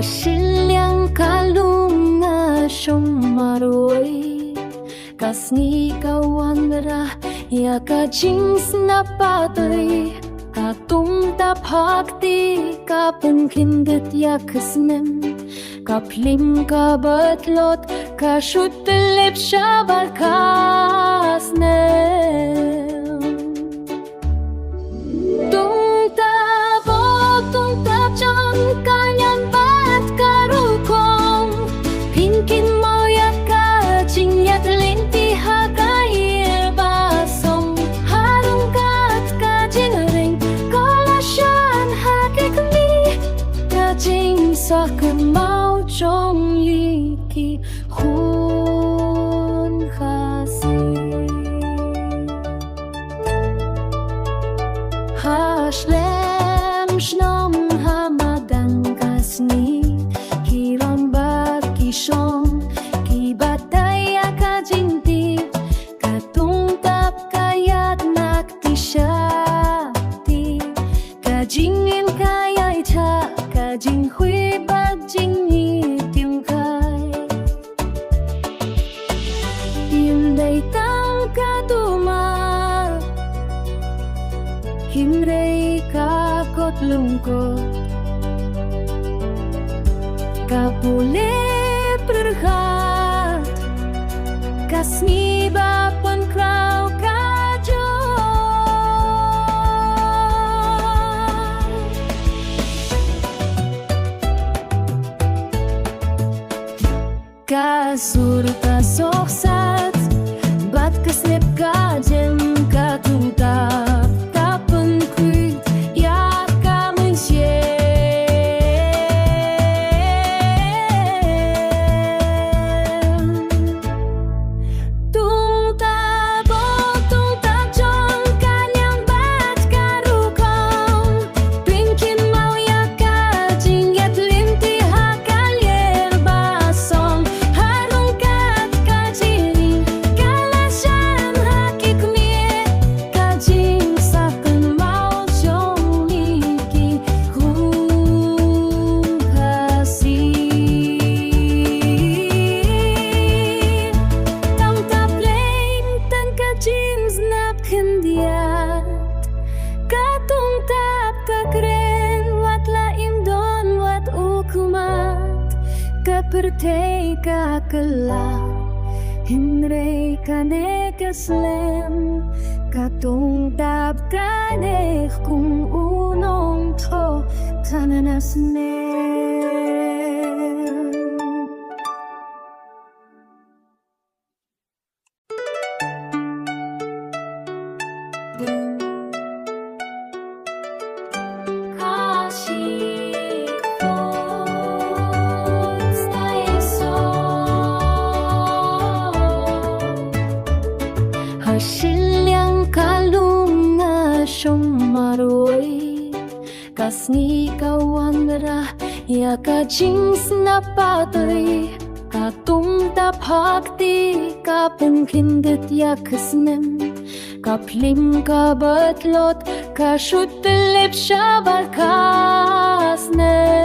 Silang kalunga siyong maroy kasni kawan ra ya ka jings na patoy katung taphakti kapun kindet ya kasnem kaplim ka batlot ka shuttelip shabal kasnem tung tabo tung tabjan kanyan bat karukong pinkin mo ya ka jingyat linti hagayir basong harung kat ka jinring kolasyan hakikmi ka jing sa kemau chong yiki hun khasi Hashlem shnom hamadang kasni Kiram bat kishom Ki bataya ka jinti Katung tap kayat nakti shakti Ka jingin kayay cha Ka jing hui bat jing ni tiong kai Yun day tang kaduma Himrei kakot lungkot Kapule berhat Kasmi bapan krau kajo Kasur kasoksat Bat kaslip kajem katungtap Kapan kuit ya kamun Tung tabo tung tabjong kanyang bat karukong Pinkin mau ya kajing yat linti hakalyer basong Harung kat kajing kalasyan hakikmi Kajing saken mau jong liki hung kasi Tang tap lein tan kajing znap kendiat Katung tap kakren wat laim don wat ukumat Kapertei kakela Hinrei kane kaslem Katung tap kaneh kung unong to Tananasnem Silang kalunga siyong maroy kasni kawan ra ya ka jings na patoy katung taphakti kapun kindet ya kasnem kaplim ka batlot ka shuttelip shabal kasnem